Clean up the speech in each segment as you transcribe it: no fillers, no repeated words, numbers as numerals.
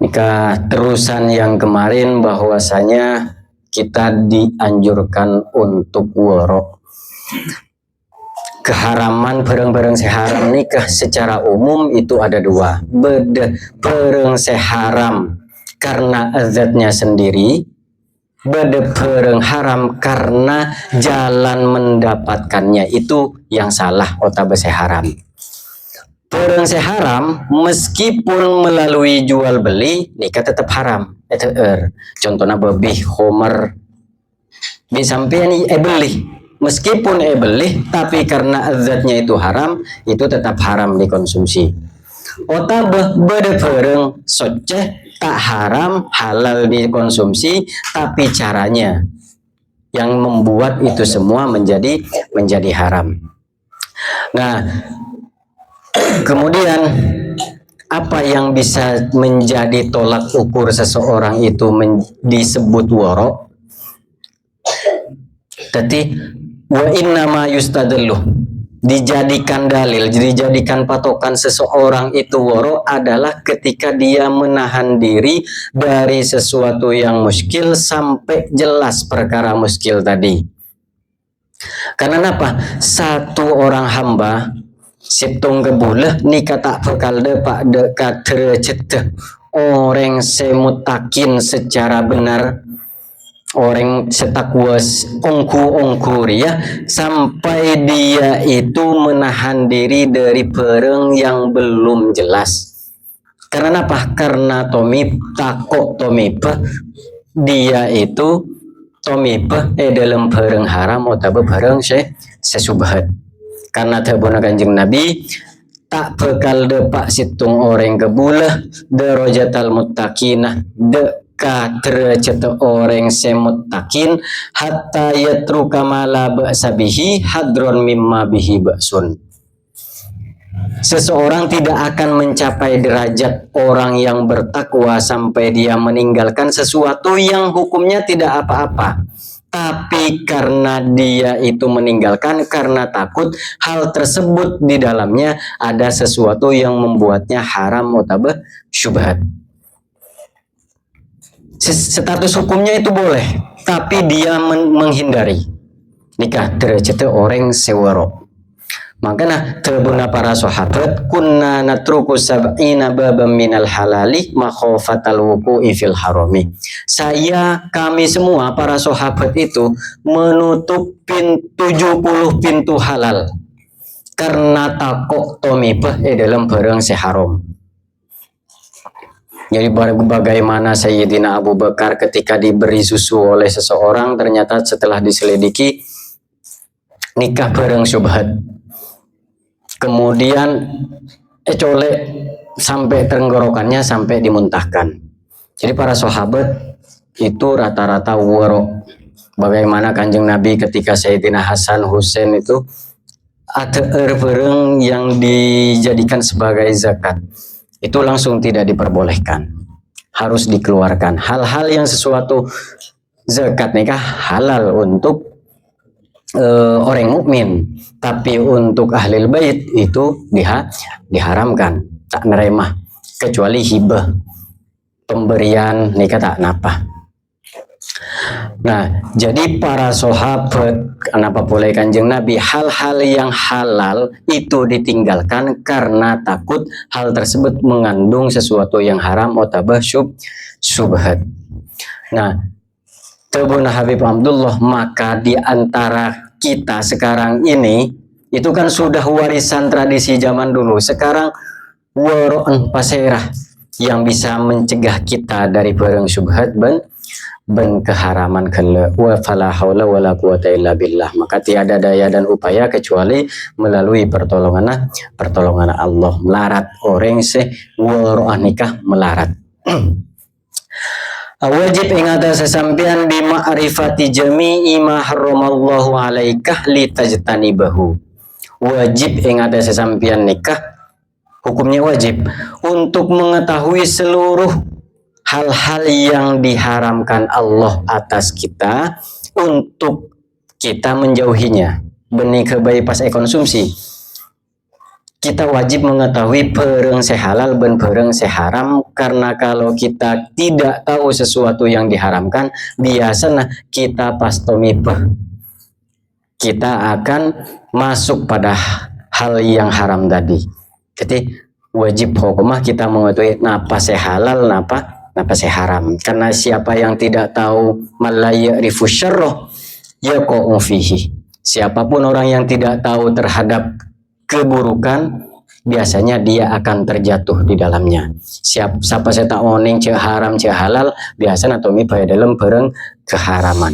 Nikah terusan yang kemarin bahwasanya kita dianjurkan untuk waro. Keharaman bareng-bareng seharam nikah secara umum itu ada dua. Beda bareng seharam karena azatnya sendiri, beda bareng haram karena jalan mendapatkannya itu yang salah otak seharam. Barang seharam meskipun melalui jual beli nikah tetap haram. Contohnya babi homer disampean beli meskipun beli tapi karena azatnya itu haram itu tetap haram dikonsumsi. Otak beda bareng soceh tak haram halal dikonsumsi tapi caranya yang membuat itu semua menjadi haram. Nah, kemudian apa yang bisa menjadi tolak ukur seseorang itu disebut waro? Jadi wa innama yustadallu, dijadikan dalil, dijadikan patokan seseorang itu waro adalah ketika dia menahan diri dari sesuatu yang muskil sampai jelas perkara muskil tadi. Karena apa? Satu orang hamba situng kebulah nikah tak bekal pak dekat tercet orang semutakin secara benar, orang setakwas ongku ya sampai dia itu menahan diri dari pereng yang belum jelas. Karena apa? Karena tomipah dia itu tomipah dalam pereng haram atau pereng sesubhat. Karena tabuna Kanjeng Nabi tak bekal depak situng orang kebulah darajatal muttaqinah dekat derajat orang semuttaqin hatta yatruka ma la ba'sa bihi hadron mimma bihi ba'sun. Seseorang tidak akan mencapai derajat orang yang bertakwa sampai dia meninggalkan sesuatu yang hukumnya tidak apa-apa. Tapi karena dia itu meninggalkan karena takut hal tersebut di dalamnya ada sesuatu yang membuatnya haram mutabah syubhat. Status hukumnya itu boleh, tapi dia menghindari nikah derajat orang sewaro. Makanya terbuna para sahabat kunna natruku sab'ina babam minal halali makhofatal wuku'i fil harami. Kami semua para sahabat itu menutup 70 pintu halal karena takut tomibah dalam barang seharam. Jadi bagaimana Sayyidina Abu Bakar ketika diberi susu oleh seseorang ternyata setelah diselidiki nikah bareng syubhat. Kemudian colek sampai tenggorokannya sampai dimuntahkan. Jadi para sahabat itu rata-rata waro. Bagaimana Kanjeng Nabi ketika Sayyidina Hasan Husain itu ada barang yang dijadikan sebagai zakat. Itu langsung tidak diperbolehkan. Harus dikeluarkan. Hal-hal yang sesuatu zakat nikah halal untuk orang mukmin, tapi untuk ahli bait itu diharamkan, tak nerima kecuali hibah pemberian nikah tak napa. Nah, jadi para sahabat kenapa boleh Kanjeng Nabi hal-hal yang halal itu ditinggalkan karena takut hal tersebut mengandung sesuatu yang haram otabah syubhat. Nah, Tebuna Habib Abdullah, maka di antara kita sekarang ini itu kan sudah warisan tradisi zaman dulu. Sekarang waro'an pasirah yang bisa mencegah kita dari barang syubhat ben keharaman kala wa fala haula wala quwata illa billah. Maka tiada daya dan upaya kecuali melalui pertolongan Allah. Melarat orang waro'an nikah melarat. Wajib ingata sesampian bima'rifati jami'i ma harramallahu alaikah litajtanibahu. Wajib ingata sesampian nikah hukumnya wajib untuk mengetahui seluruh hal-hal yang diharamkan Allah atas kita untuk kita menjauhinya. Benih kebaik pas konsumsi. kita wajib mengetahui pereng sehalal dan pereng seharam, karena kalau kita tidak tahu sesuatu yang diharamkan, biasanya kita pastomipah, kita akan masuk pada hal yang haram tadi. Jadi wajib hukumah kita mengetahui napa sehalal, napa seharam, karena siapa yang tidak tahu malaya rifu syarroh yaqa'u fihi, siapapun orang yang tidak tahu terhadap keburukan, biasanya dia akan terjatuh di dalamnya. Siapa saya tak oning cek haram cek halal, biasanya tomi pada dalam pereng keharaman.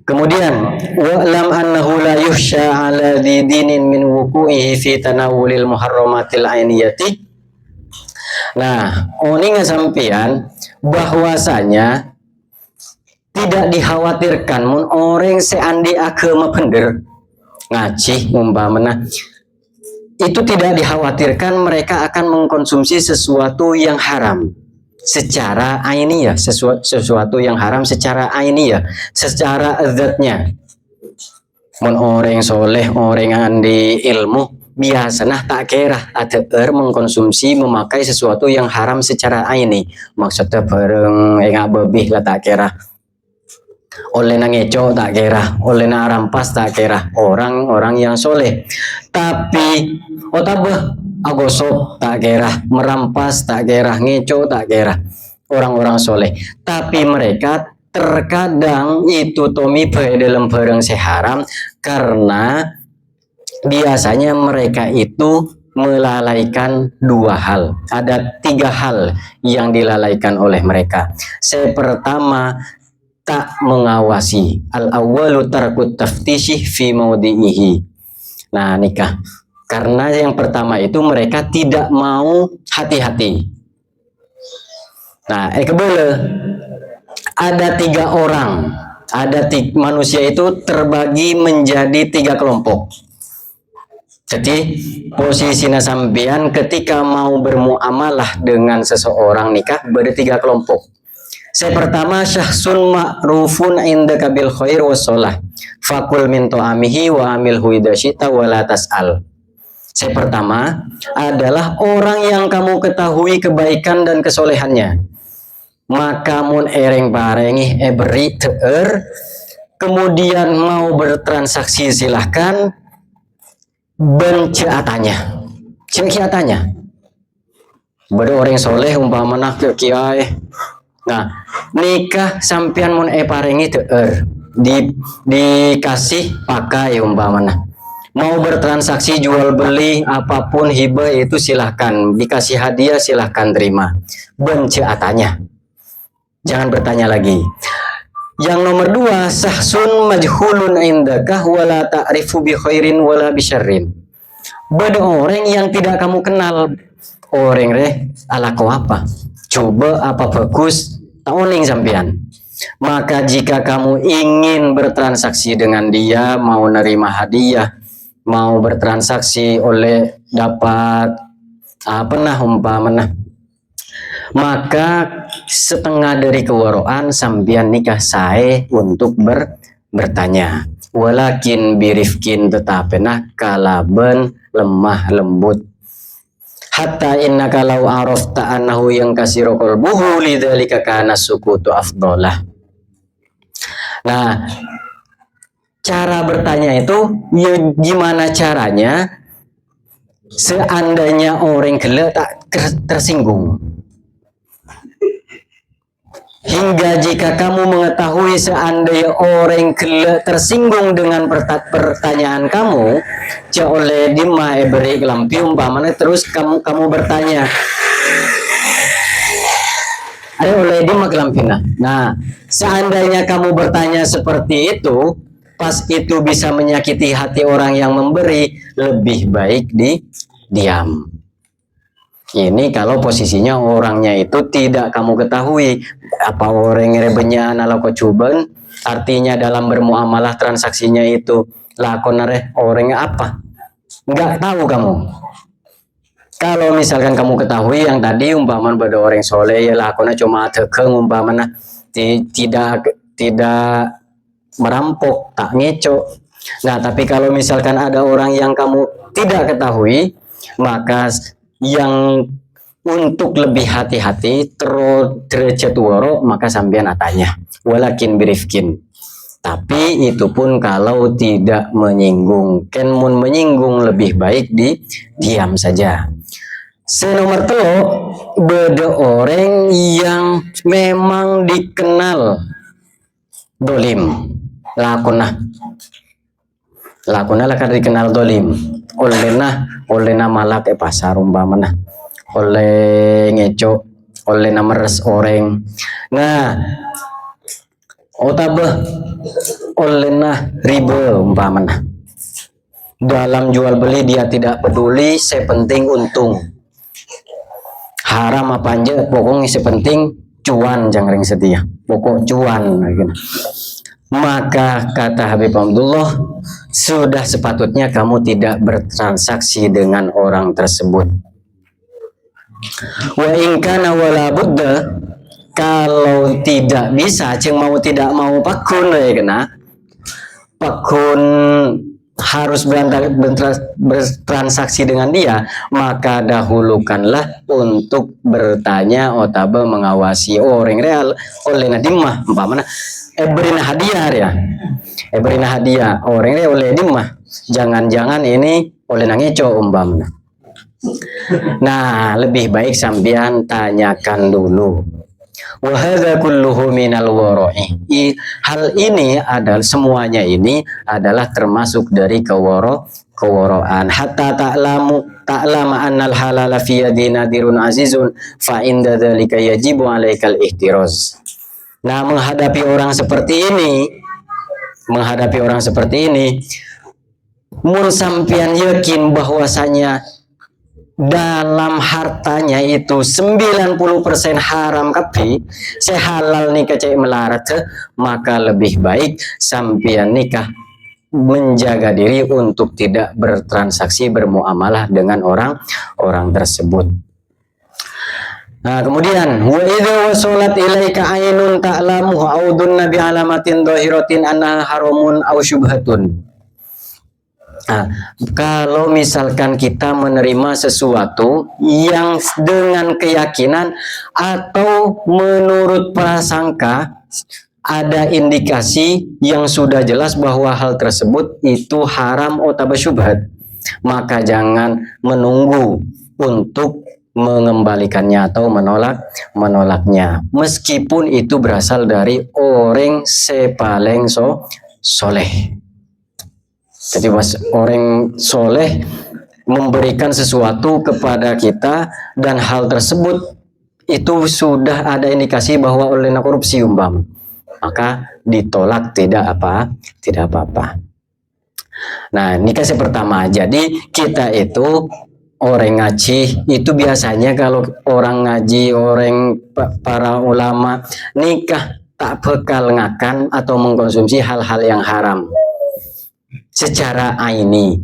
Kemudian wa'lam annahu la yuhsha ala dinin min wuku'ihi fi tanawulil muharramatil ainiyati. Nah, oning sampean bahwasanya tidak dikhawatirkan mun orang seandi agama bener ngaji umpamanya, itu tidak dikhawatirkan mereka akan mengkonsumsi sesuatu yang haram secara ainiyah, sesuatu yang haram secara ainiyah, secara zatnya. Mun orang soleh, orang andi ilmu, biasanya tak kira ada mengkonsumsi, memakai sesuatu yang haram secara aini, maksudnya bareng enggak bebih lah tak kira, oleh nangeco tak kira, oleh narampas tak kira, orang-orang yang soleh. Tapi otabah agosok tak kira, merampas tak kira, ngeco tak kira, orang-orang soleh. Tapi mereka terkadang itu tomi dalam barang seharam, karena biasanya mereka itu melalaikan dua hal. Ada tiga hal yang dilalaikan oleh mereka. Pertama, tak mengawasi. Al-awwalu tarkut taftishi fi maudi'ihi. Nah, nikah. Karena yang pertama itu mereka tidak mau hati-hati. Nah, kebele. Ada tiga orang. Manusia itu terbagi menjadi tiga kelompok. Jadi posisinya sampean ketika mau bermuamalah dengan seseorang nikah bertiga kelompok. Pertama, syahsun ma'rufun indaka bil khair was shalah fakul min ta'amihi wa amilhu idza syi'ta wa la tas'al. Pertama adalah orang yang kamu ketahui kebaikan dan kesolehannya, maka mun ereng barengi beri teer, kemudian mau bertransaksi silahkan, benceatannya cekiatannya ber orang soleh umpamana ke kiai. Nah, nikah sampean mun parengi teer, dikasih pakai umpamana, mau bertransaksi jual beli apapun hibah itu silahkan, dikasih hadiah silahkan terima, benceatannya, jangan bertanya lagi. Yang nomor dua, sahsun majhulun indakah wala ta'rifu bi khairin wala bi syarrin. Beda orang yang tidak kamu kenal, orang ala kau apa, coba apa bagus, tahuning sampean. Maka jika kamu ingin bertransaksi dengan dia, mau nerima hadiah, mau bertransaksi oleh dapat umpamana, maka setengah dari kewaraan sampean nikah sae untuk bertanya. Walakin birifkin, tetapi kalaben lemah lembut. Hatta innaka law arafta annahu yang kasiro qalbuhu lidzalika kana sukutu afdalah. Nah, cara bertanya itu ya gimana caranya seandainya orang gila tak tersinggung. Hingga jika kamu mengetahui seandainya orang gila tersinggung dengan pertanyaan kamu, oleh dima beri lampi umpamanya, terus kamu bertanya, ada oleh dima kelampina. Nah, seandainya kamu bertanya seperti itu, pas itu bisa menyakiti hati orang yang memberi, lebih baik diam. Ini kalau posisinya orangnya itu tidak kamu ketahui, apa orang rebenya nala kocuban, artinya dalam bermuamalah transaksinya itu lakonare orangnya apa, nggak tahu kamu. Kalau misalkan kamu ketahui yang tadi umpaman pada orang soleh ya lakonnya cuma tegeng umpamana, tidak merampok, tak ngecok, Nah, tapi kalau misalkan ada orang yang kamu tidak ketahui, maka yang untuk lebih hati-hati derajat woro maka sampean atanya walakin birifkin, tapi itu pun kalau tidak menyinggung. Ken mun menyinggung lebih baik di diam saja. Senomor telu, beda orang yang memang dikenal dolim lakunah lah kan dikenal dolim oleh nama lak pasar umpamana oleh ngeco oleh nama res orang. Nah, otabah oleh nah riba umpamana dalam jual beli dia tidak peduli, sepenting untung, haram apa aja pokoknya sepenting cuan, jangan setia pokok cuan gitu. Maka kata Habib Abdullah, sudah sepatutnya kamu tidak bertransaksi dengan orang tersebut. Wa in kana wala budda, kalau tidak bisa ceng mau tidak mau pakun ya kena pakun harus bertransaksi dengan dia, maka dahulukanlah untuk bertanya otaba mengawasi orang real oleh nadimah umpamana berina hadiah ya, berina hadiah orang real oleh dimah, jangan-jangan ini oleh nangeco umpamana. Nah, lebih baik sampean tanyakan dulu. Wa hadza kulluhu minal wara'i. Hal ini adalah semuanya ini adalah termasuk dari kewaraan. Hatta ta'lama annal halala fi yadina dirun azizun fa inda dzalika yajibu 'alaikal ihtiraz. Nah, menghadapi orang seperti ini, mun sampean yakin bahwasanya dalam hartanya itu 90% haram kapi, sehalal nikah cek melarat, maka lebih baik sampean nikah menjaga diri untuk tidak bertransaksi bermuamalah dengan orang tersebut. Nah, kemudian wa idza wasalat ilaika ainun ta'lamu audun nabi alamatin dhahiratin anna haramun aw syubhatun. Nah, kalau misalkan kita menerima sesuatu yang dengan keyakinan atau menurut prasangka ada indikasi yang sudah jelas bahwa hal tersebut itu haram atau syubhat, maka jangan menunggu untuk mengembalikannya atau menolaknya, meskipun itu berasal dari orang sepaleng soleh. Jadi orang soleh memberikan sesuatu kepada kita dan hal tersebut itu sudah ada indikasi bahwa oleh korupsi maka ditolak tidak apa-apa. Nah, ini kasih pertama. Jadi kita itu orang ngaji itu biasanya kalau orang ngaji, orang para ulama nikah tak bakal ngakan atau mengkonsumsi hal-hal yang haram secara aini.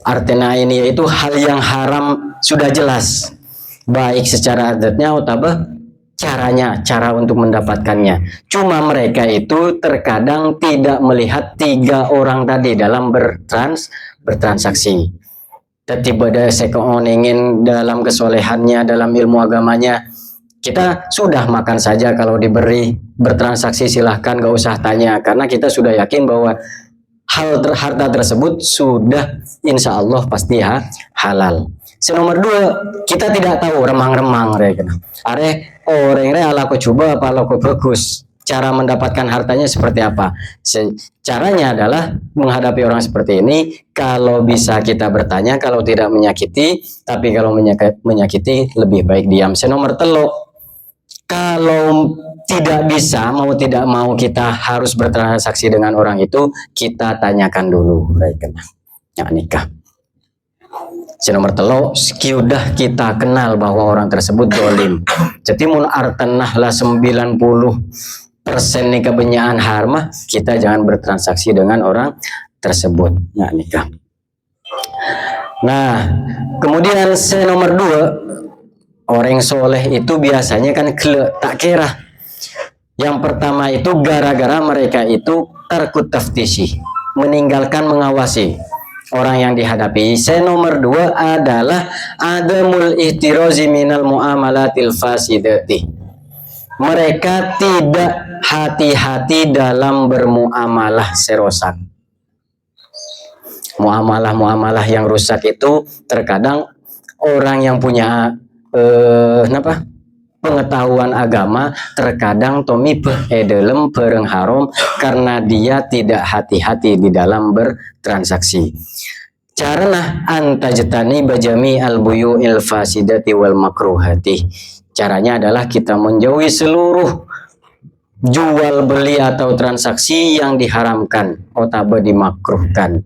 Artinya ini yaitu hal yang haram sudah jelas, baik secara adatnya atau cara untuk mendapatkannya. Cuma mereka itu terkadang tidak melihat tiga orang tadi dalam bertransaksi. Tiba ada ingin dalam kesolehannya, dalam ilmu agamanya, kita sudah makan saja kalau diberi, bertransaksi silahkan, gak usah tanya, karena kita sudah yakin bahwa harta tersebut sudah insya Allah pasti halal. Nomor 2, kita tidak tahu remang-remang are orang ala aku coba apa aku bagus, cara mendapatkan hartanya seperti apa. Caranya adalah menghadapi orang seperti ini, kalau bisa kita bertanya, kalau tidak menyakiti, tapi kalau menyakiti lebih baik diam. Nomor 3, kalau tidak bisa, mau tidak mau kita harus bertransaksi dengan orang itu, kita tanyakan dulu ya nikah. Nomor 3, sudah kita kenal bahwa orang tersebut dolim. Jadi mun artanah lah 90% nikah benyaan harmah, kita jangan bertransaksi dengan orang tersebut ya nikah. Nah, kemudian nomor 2, orang soleh itu biasanya kan tak kira. Yang pertama itu gara-gara mereka itu tarkut taftisi, meninggalkan mengawasi orang yang dihadapi. Nomor 2 adalah adamul ihtirazi minal muamalatil fasidati. Mereka tidak hati-hati dalam bermuamalah serosak. Muamalah yang rusak itu terkadang orang yang punya pengetahuan agama terkadang tomibeh dalam barang haram karena dia tidak hati-hati di dalam bertransaksi. Caranya antajtani bajami al-buyu'il fasidati wal makruhati. Caranya adalah kita menjauhi seluruh jual beli atau transaksi yang diharamkan atau dimakruhkan.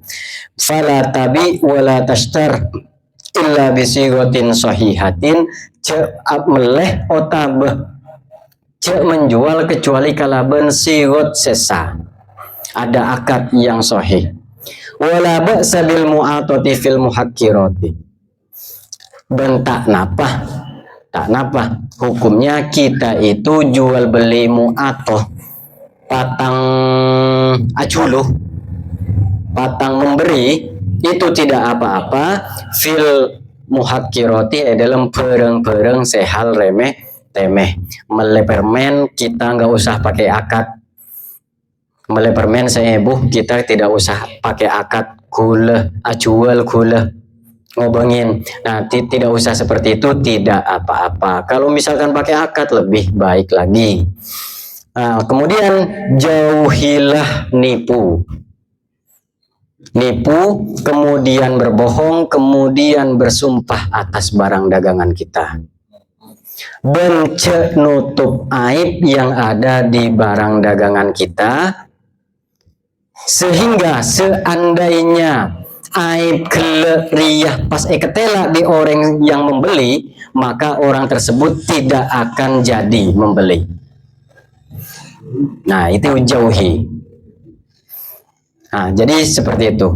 Fala tabi wala tashtar illa bisigotin sahihatin, meleh otabeh menjual kecuali kalaban sigot sesa, ada akad yang sahih. Wala ba'sa bil mu'atati fil muhakkirati. Dan tak napa hukumnya kita itu jual beli mu'atoh, patang aculuh, patang memberi, itu tidak apa-apa fil muhakkirati dalam barang-barang sehal remeh temeh. Mele permen kita nggak usah pakai akad. Mele permen seebuh kita tidak usah pakai akad. Gula acual gula ngobongin. Nah, tidak usah seperti itu, tidak apa-apa. Kalau misalkan pakai akad lebih baik lagi. Nah, kemudian jauhilah nipu, kemudian berbohong, kemudian bersumpah atas barang dagangan kita. Bence nutup aib yang ada di barang dagangan kita, sehingga seandainya aib keleriah pas ketela di orang yang membeli, maka orang tersebut tidak akan jadi membeli. Nah, itu jauhi. Nah, jadi seperti itu.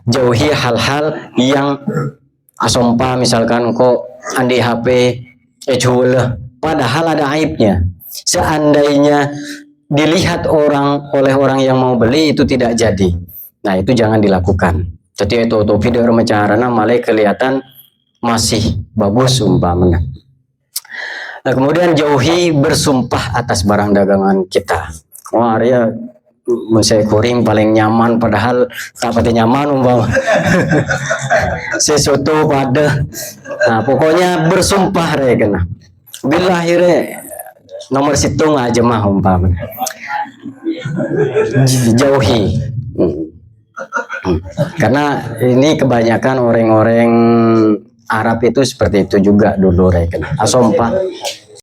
Jauhi hal-hal yang asompa, misalkan kok andi HP padahal ada aibnya. Seandainya dilihat oleh orang yang mau beli itu tidak jadi. Nah, itu jangan dilakukan. Jadi itu video remacarana malah kelihatan masih bagus umpamanya. Nah, kemudian jauhi bersumpah atas barang dagangan kita. Wah, Arya saya kuring paling nyaman padahal tak pati nyaman umpama. Sesuatu pada. Nah, pokoknya bersumpah kena. Bila akhirnya nomor situng aja mah umpamanya. Jauhi. Karena ini kebanyakan orang-orang Arab itu seperti itu juga dulu kena. Asumpah